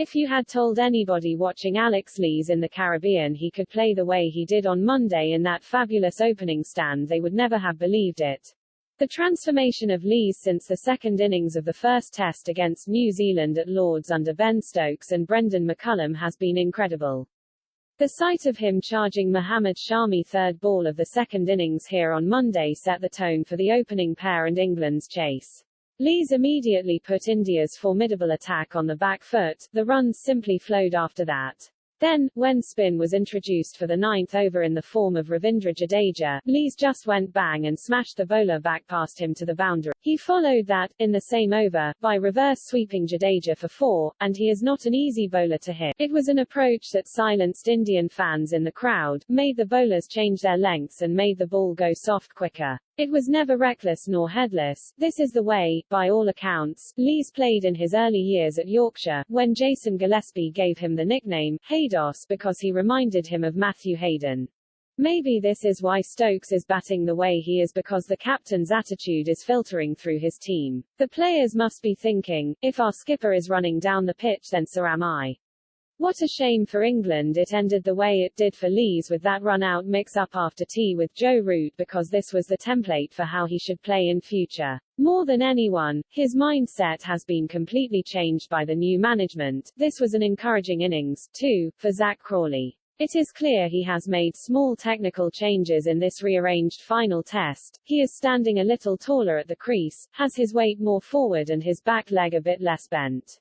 If you had told anybody watching Alex Lees in the Caribbean he could play the way he did on Monday in that fabulous opening stand, they would never have believed it. The transformation of Lees since the second innings of the first test against New Zealand at Lord's under Ben Stokes and Brendon McCullum has been incredible. The sight of him charging Mohammed Shami third ball of the second innings here on Monday set the tone for the opening pair and England's chase. Lees immediately put India's formidable attack on the back foot, the runs simply flowed after that. Then, when spin was introduced for the ninth over in the form of Ravindra Jadeja, Lees just went bang and smashed the bowler back past him to the boundary. He followed that, in the same over, by reverse sweeping Jadeja for 4, and he is not an easy bowler to hit. It was an approach that silenced Indian fans in the crowd, made the bowlers change their lengths and made the ball go soft quicker. It was never reckless nor headless. This is the way, by all accounts, Lees played in his early years at Yorkshire, when Jason Gillespie gave him the nickname, Haydos, because he reminded him of Matthew Hayden. Maybe this is why Stokes is batting the way he is, because the captain's attitude is filtering through his team. The players must be thinking, if our skipper is running down the pitch then so am I. What a shame for England it ended the way it did for Lees with that run-out mix-up after tea with Joe Root, because this was the template for how he should play in future. More than anyone, his mindset has been completely changed by the new management. This was an encouraging innings, too, for Zach Crawley. It is clear he has made small technical changes in this rearranged final test. He is standing a little taller at the crease, has his weight more forward and his back leg a bit less bent.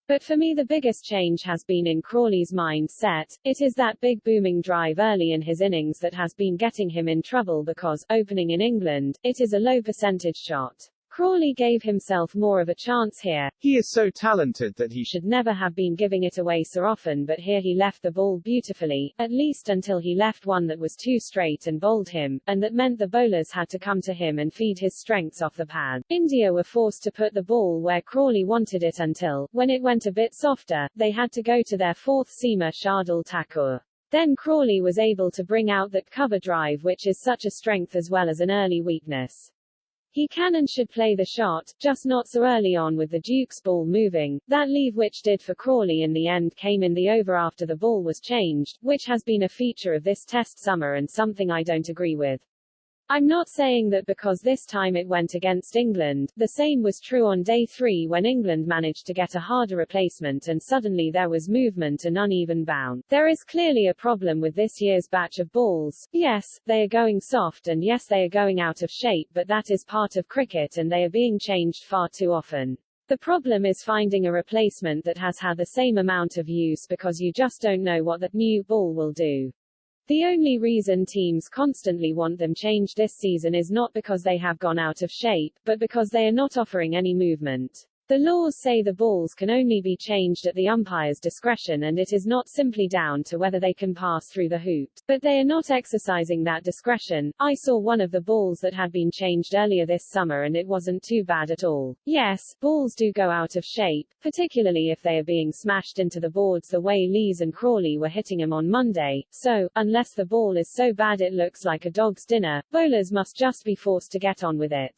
But for me the biggest change has been in Crawley's mindset. It is that big booming drive early in his innings that has been getting him in trouble because, opening in England, it is a low percentage shot. Crawley gave himself more of a chance here. He is so talented that he should never have been giving it away so often, but here he left the ball beautifully, at least until he left one that was too straight and bowled him, and that meant the bowlers had to come to him and feed his strengths off the pad. India were forced to put the ball where Crawley wanted it until, when it went a bit softer, they had to go to their fourth seamer Shardul Thakur. Then Crawley was able to bring out that cover drive which is such a strength as well as an early weakness. He can and should play the shot, just not so early on with the Duke's ball moving. That leave which did for Crawley in the end came in the over after the ball was changed, which has been a feature of this test summer and something I don't agree with. I'm not saying that because this time it went against England. The same was true on day 3 when England managed to get a harder replacement and suddenly there was movement and uneven bounce. There is clearly a problem with this year's batch of balls. Yes, they are going soft and yes they are going out of shape, but that is part of cricket and they are being changed far too often. The problem is finding a replacement that has had the same amount of use because you just don't know what that new ball will do. The only reason teams constantly want them changed this season is not because they have gone out of shape, but because they are not offering any movement. The laws say the balls can only be changed at the umpire's discretion and it is not simply down to whether they can pass through the hoop. But they are not exercising that discretion. I saw one of the balls that had been changed earlier this summer and it wasn't too bad at all. Yes, balls do go out of shape, particularly if they are being smashed into the boards the way Lees and Crawley were hitting them on Monday, so, unless the ball is so bad it looks like a dog's dinner, bowlers must just be forced to get on with it.